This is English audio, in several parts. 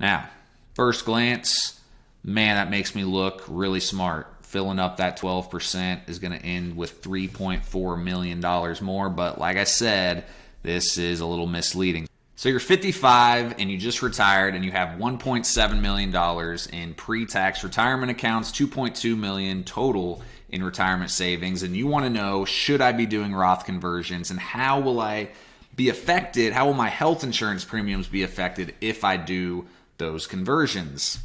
Now, first glance, man, that makes me look really smart. Filling up that 12% is going to end with $3.4 million more. But like I said, this is a little misleading. So you're 55 and you just retired and you have $1.7 million in pre-tax retirement accounts, $2.2 million total in retirement savings. And you want to know, should I be doing Roth conversions and how will I be affected? How will my health insurance premiums be affected if I do those conversions?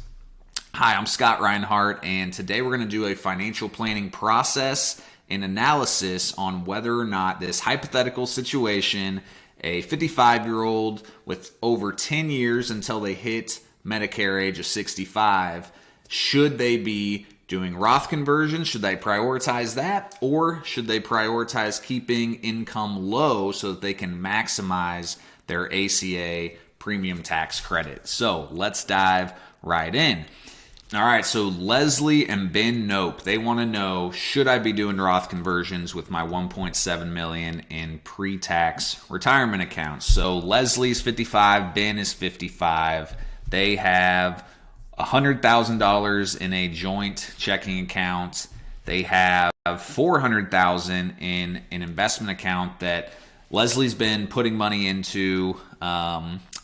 Hi, I'm Scott Reinhardt, and today we're going to do a financial planning process and analysis on whether or not this hypothetical situation, a 55-year-old with over 10 years until they hit Medicare age of 65, should they be doing Roth conversions? Should they prioritize that? Or should they prioritize keeping income low so that they can maximize their ACA premium tax credit? So let's dive right in. All right, so Leslie and Ben Nope, they want to know, should I be doing Roth conversions with my $1.7 million in pre-tax retirement accounts? So Leslie's 55, Ben is 55. They have $100,000 in a joint checking account. They have $400,000 in an investment account that Leslie's been putting money into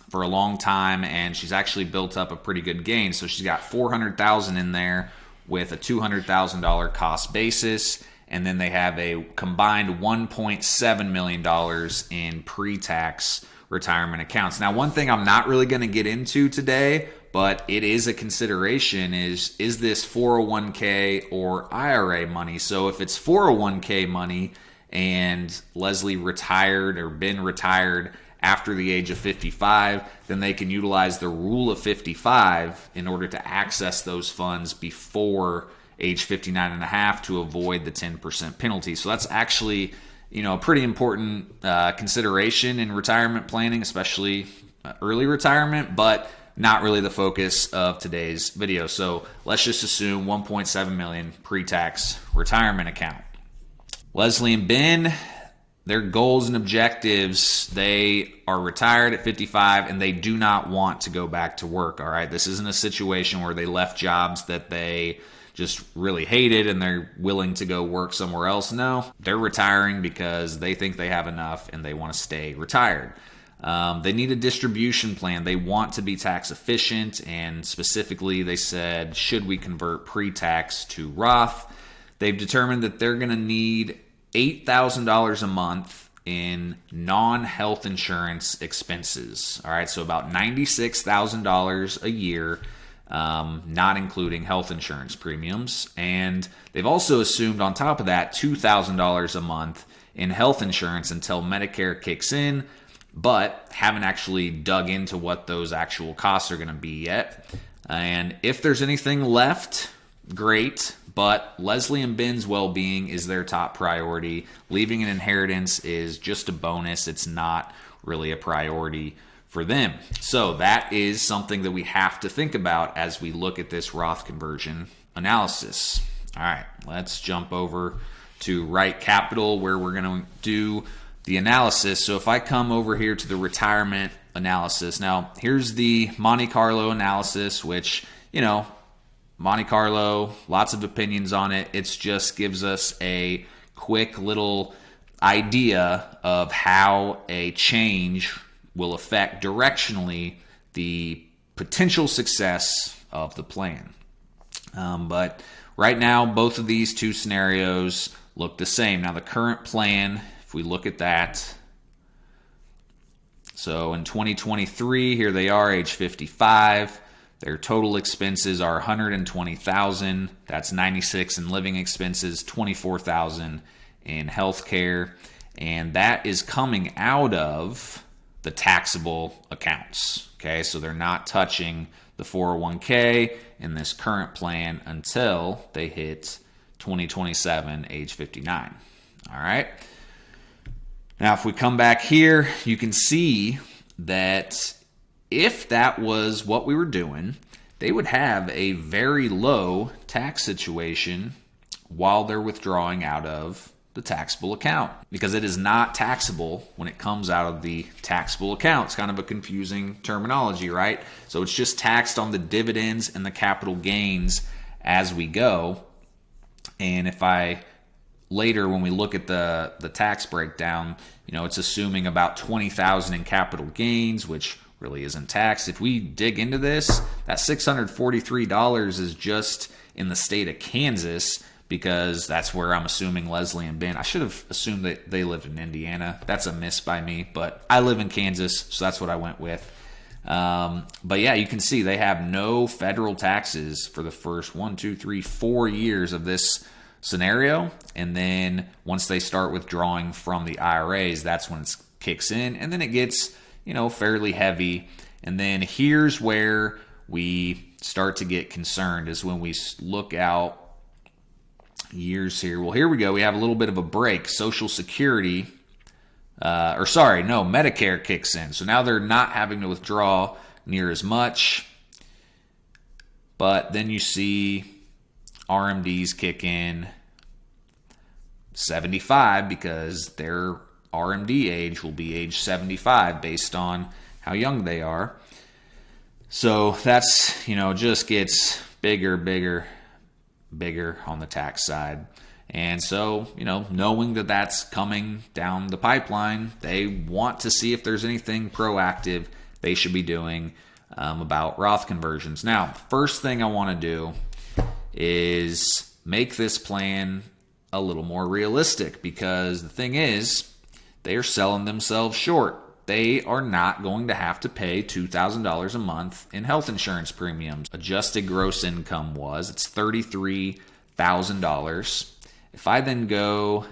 for a long time, and she's actually built up a pretty good gain. So she's got $400,000 in there with a $200,000 cost basis, and then they have a combined $1.7 million in pre-tax retirement accounts. Now, one thing I'm not really going to get into today, but it is a consideration, is this 401k or IRA money? So if it's 401k money and Leslie retired or been retired after the age of 55, then they can utilize the rule of 55 in order to access those funds before age 59 and a half to avoid the 10% penalty. So that's actually, a pretty important consideration in retirement planning, especially early retirement, but not really the focus of today's video. So let's just assume $1.7 million pre-tax retirement account. Leslie and Ben, their goals and objectives, they are retired at 55 and they do not want to go back to work, all right? This isn't a situation where they left jobs that they just really hated and they're willing to go work somewhere else. No, they're retiring because they think they have enough and they want to stay retired. They need a distribution plan. They want to be tax efficient, and specifically they said, should we convert pre-tax to Roth? They've determined that they're going to need $8,000 a month in non-health insurance expenses. All right, so about $96,000 a year, not including health insurance premiums. And they've also assumed on top of that $2,000 a month in health insurance until Medicare kicks in, but haven't actually dug into what those actual costs are going to be yet. And if there's anything left, great. But Leslie and Ben's well-being is their top priority. Leaving an inheritance is just a bonus. It's not really a priority for them. So that is something that we have to think about as we look at this Roth conversion analysis. All right, let's jump over to Right Capital where we're going to do the analysis. So if I come over here to the retirement analysis, now here's the Monte Carlo analysis, which, Monte Carlo, lots of opinions on it. It just gives us a quick little idea of how a change will affect directionally the potential success of the plan. But right now, both of these two scenarios look the same. Now, the current plan, if we look at that, so in 2023, here they are, age 55. Their total expenses are $120,000. That's $96,000 in living expenses, $24,000 in healthcare, and that is coming out of the taxable accounts. Okay, so they're not touching the 401k in this current plan until they hit 2027, age 59. All right. Now, if we come back here, you can see that if that was what we were doing, they would have a very low tax situation while they're withdrawing out of the taxable account because it is not taxable when it comes out of the taxable account. It's kind of a confusing terminology, right? So it's just taxed on the dividends and the capital gains as we go. And if I later, when we look at the tax breakdown, it's assuming about $20,000 in capital gains, which really isn't taxed. If we dig into this, that $643 is just in the state of Kansas, because that's where I'm assuming Leslie and Ben. I should have assumed that they lived in Indiana. That's a miss by me, but I live in Kansas, so that's what I went with. But yeah, you can see they have no federal taxes for the first 4 years of this scenario. And then once they start withdrawing from the IRAs, that's when it kicks in. And then it gets, fairly heavy. And then here's where we start to get concerned, is when we look out years here. Well, here we go. We have a little bit of a break. Social Security, Medicare kicks in. So now they're not having to withdraw near as much. But then you see RMDs kick in 75, because their RMD age will be age 75 based on how young they are. So that's, just gets bigger on the tax side. And so, knowing that that's coming down the pipeline, they want to see if there's anything proactive they should be doing about Roth conversions. Now, first thing I want to do is make this plan a little more realistic, because the thing is, they are selling themselves short. They are not going to have to pay $2,000 a month in health insurance premiums. Adjusted gross income it's $33,000. If I then go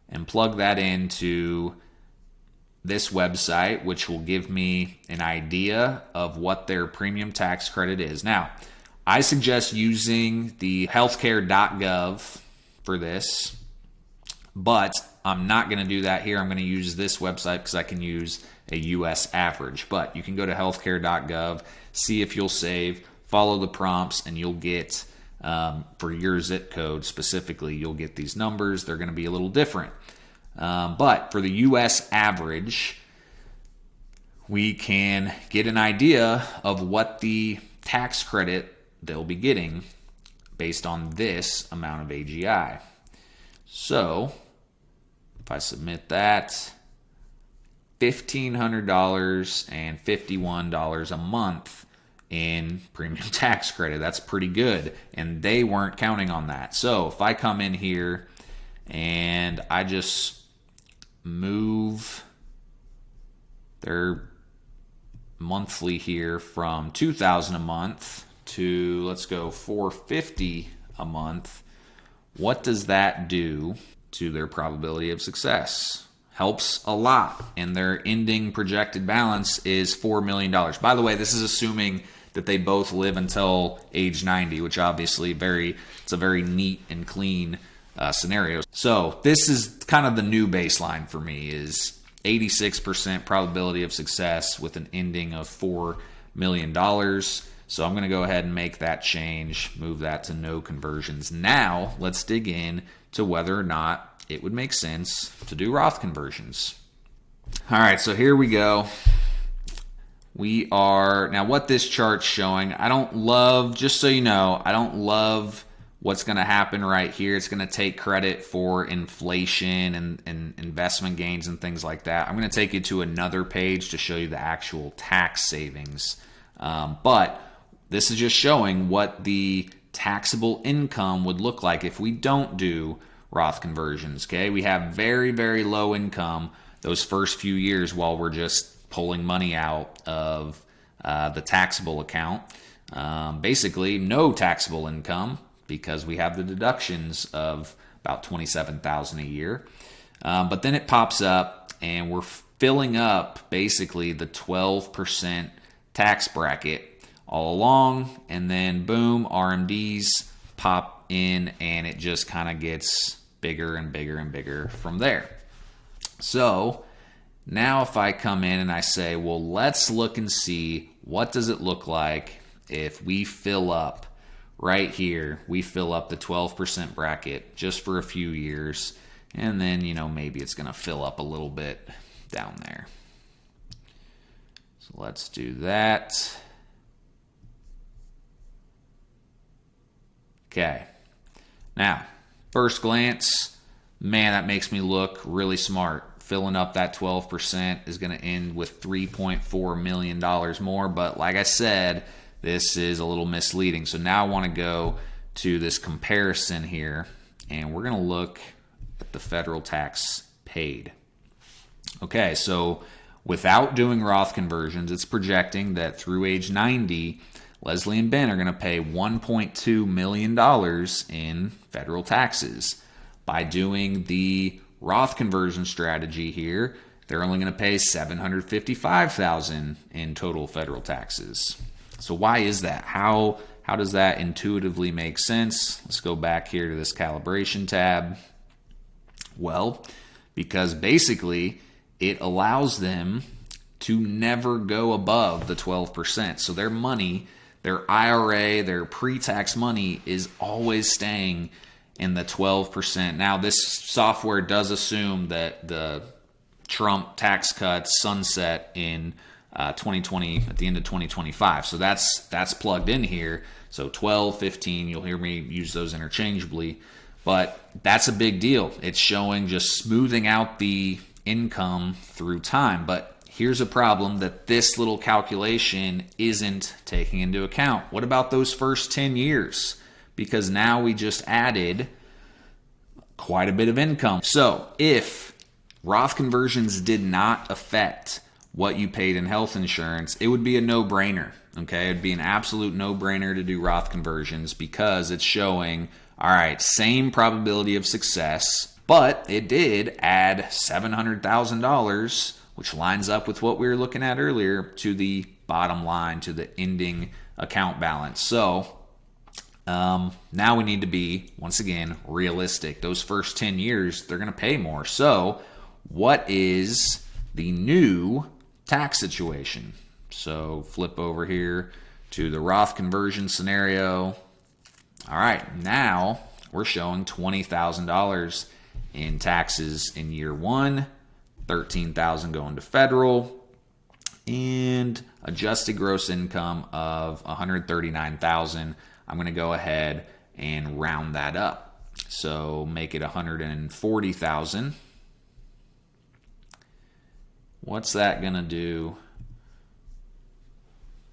and plug that into this website, which will give me an idea of what their premium tax credit is. Now, I suggest using the healthcare.gov for this, but I'm not going to do that here. I'm going to use this website because I can use a U.S. average. But you can go to healthcare.gov, see if you'll save, follow the prompts, and you'll get, for your zip code specifically, you'll get these numbers. They're going to be a little different. But for the U.S. average, we can get an idea of what the tax credit they'll be getting based on this amount of AGI. So if I submit that, $1,500 and $51 a month in premium tax credit. That's pretty good. And they weren't counting on that. So if I come in here and I just move their monthly here from $2,000 a month to, let's go, $450 a month, what does that do to their probability of success? Helps a lot. And their ending projected balance is $4 million. By the way, this is assuming that they both live until age 90, which obviously it's a very neat and clean scenario. So this is kind of the new baseline for me, is 86% probability of success with an ending of $4 million. So I'm going to go ahead and make that change, move that to no conversions. Now let's dig in to whether or not it would make sense to do Roth conversions. All right, so here we go. Now what this chart's showing, I don't love, just so you know, I don't love what's going to happen right here. It's going to take credit for inflation and investment gains and things like that. I'm going to take you to another page to show you the actual tax savings. But this is just showing what the taxable income would look like if we don't do Roth conversions. Okay, we have very, very low income those first few years while we're just pulling money out of the taxable account. Basically, no taxable income because we have the deductions of about $27,000 a year. But then it pops up, and we're filling up basically the 12% tax bracket all along, and then boom, RMDs pop in, and it just kind of gets bigger and bigger and bigger from there. So now if I come in and I say, well, let's look and see what does it look like if we fill up right here, we fill up the 12% bracket just for a few years, And then, maybe it's going to fill up a little bit down there. So let's do that. Okay. Now, first glance, man, that makes me look really smart. Filling up that 12% is going to end with $3.4 million more. But like I said, this is a little misleading. So now I want to go to this comparison here, and we're going to look at the federal tax paid. Okay, so without doing Roth conversions, it's projecting that through age 90, Leslie and Ben are going to pay $1.2 million in federal taxes. By doing the Roth conversion strategy here, they're only going to pay $755,000 in total federal taxes. So why is that? How does that intuitively make sense? Let's go back here to this calibration tab. Well, because basically it allows them to never go above the 12%. So their money, their IRA, their pre-tax money is always staying in the 12%. Now, this software does assume that the Trump tax cuts sunset in 2020, at the end of 2025. So that's plugged in here. So 12, 15, you'll hear me use those interchangeably. But that's a big deal. It's showing just smoothing out the income through time. But here's a problem that this little calculation isn't taking into account. What about those first 10 years? Because now we just added quite a bit of income. So if Roth conversions did not affect what you paid in health insurance, it would be a no-brainer. Okay, it'd be an absolute no-brainer to do Roth conversions because it's showing, all right, same probability of success, but it did add $700,000, which lines up with what we were looking at earlier, to the bottom line, to the ending account balance. So now we need to be, once again, realistic. Those first 10 years, they're going to pay more. So what is the new tax situation? So flip over here to the Roth conversion scenario. All right, now we're showing $20,000 in taxes in year one, $13,000 going to federal, and adjusted gross income of $139,000. I'm going to go ahead and round that up. So make it $140,000. What's that going to do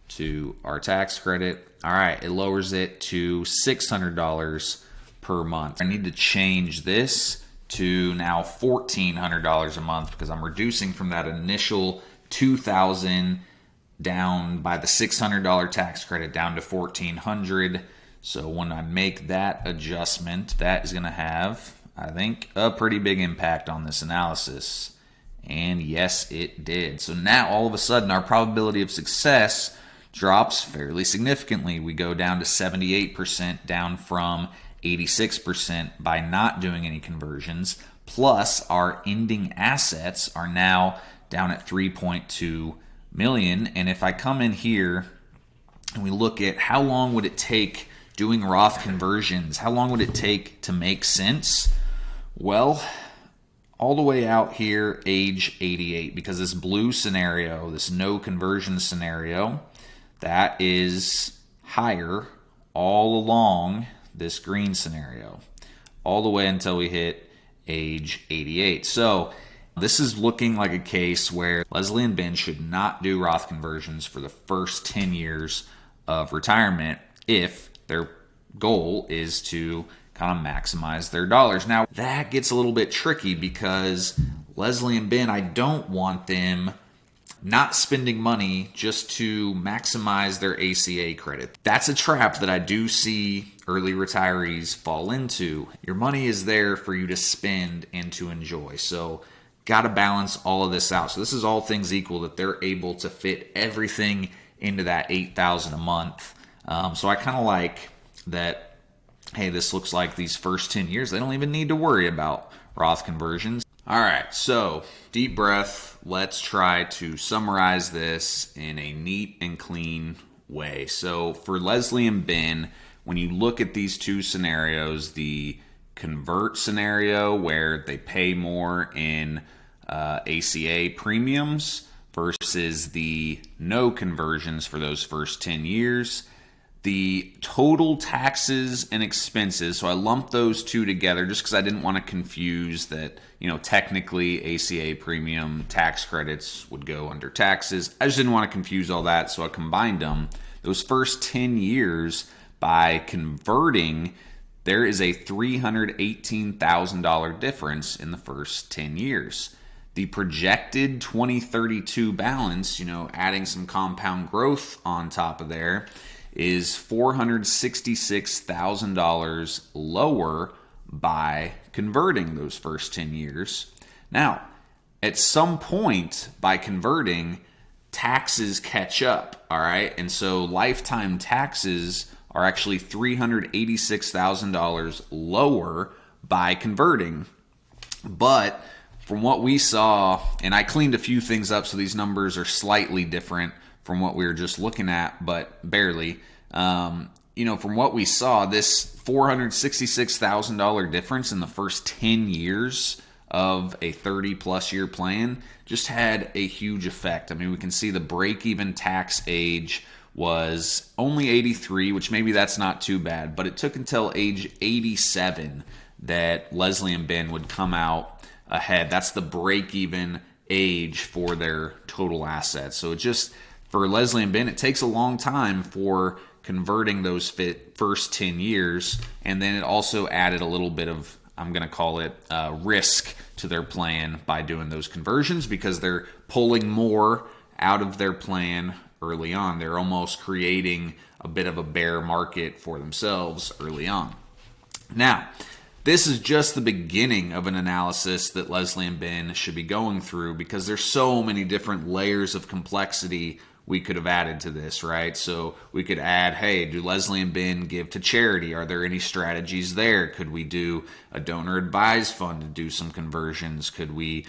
to our tax credit? All right, it lowers it to $600 per month. I need to change this to now $1,400 a month because I'm reducing from that initial $2,000 down by the $600 tax credit down to $1,400. So when I make that adjustment, that is going to have, I think, a pretty big impact on this analysis. And yes, it did. So now all of a sudden our probability of success drops fairly significantly. We go down to 78%, down from 86% by not doing any conversions. Plus our ending assets are now down at 3.2 million. And if I come in here and we look at how long would it take doing Roth conversions, how long would it take to make sense? Well, all the way out here, age 88, because this blue scenario, this no conversion scenario, that is higher all along this green scenario, all the way until we hit age 88. So this is looking like a case where Leslie and Ben should not do Roth conversions for the first 10 years of retirement if their goal is to kind of maximize their dollars. Now, that gets a little bit tricky because Leslie and Ben, I don't want them not spending money just to maximize their ACA credit. That's a trap that I do see early retirees fall into. Your money is there for you to spend and to enjoy. So got to balance all of this out. So this is all things equal that they're able to fit everything into that $8,000 a month. So I kind of like that. Hey, this looks like these first 10 years, they don't even need to worry about Roth conversions. All right, so deep breath. Let's try to summarize this in a neat and clean way. So for Leslie and Ben, when you look at these two scenarios, the convert scenario where they pay more in ACA premiums versus the no conversions for those first 10 years. The total taxes and expenses, so I lumped those two together just because I didn't want to confuse that, technically ACA premium tax credits would go under taxes. I just didn't want to confuse all that, so I combined them. Those first 10 years, by converting, there is a $318,000 difference in the first 10 years. The projected 2032 balance, adding some compound growth on top of there, is $466,000 lower by converting those first 10 years. Now, at some point by converting, taxes catch up, all right? And so lifetime taxes are actually $386,000 lower by converting. But from what we saw, and I cleaned a few things up so these numbers are slightly different from what we were just looking at, but barely. From what we saw, this $466,000 difference in the first 10 years of a 30-plus year plan just had a huge effect. I mean, we can see the break-even tax age was only 83, which maybe that's not too bad, but it took until age 87 that Leslie and Ben would come out ahead. That's the break-even age for their total assets. So it just, for Leslie and Ben, it takes a long time for converting those first 10 years, and then it also added a little bit of, I'm going to call it risk to their plan by doing those conversions because they're pulling more out of their plan early on. They're almost creating a bit of a bear market for themselves early on. Now, this is just the beginning of an analysis that Leslie and Ben should be going through because there's so many different layers of complexity we could have added to this, right? So we could add, hey, do Leslie and Ben give to charity? Are there any strategies there? Could we do a donor advised fund to do some conversions? Could we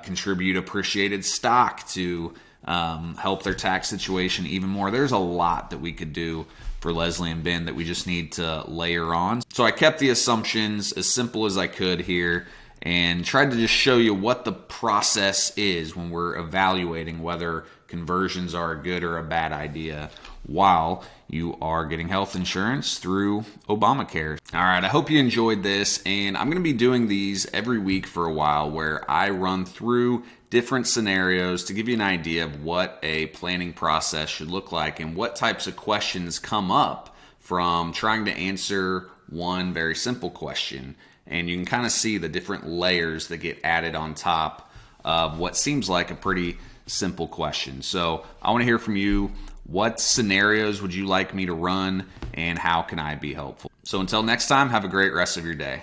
contribute appreciated stock to help their tax situation even more? There's a lot that we could do for Leslie and Ben that we just need to layer on. So I kept the assumptions as simple as I could here and tried to just show you what the process is when we're evaluating whether conversions are a good or a bad idea while you are getting health insurance through Obamacare. All right, I hope you enjoyed this, and I'm going to be doing these every week for a while where I run through different scenarios to give you an idea of what a planning process should look like and what types of questions come up from trying to answer one very simple question. And you can kind of see the different layers that get added on top of what seems like a pretty simple question. So I want to hear from you. What scenarios would you like me to run, and how can I be helpful? So until next time, have a great rest of your day.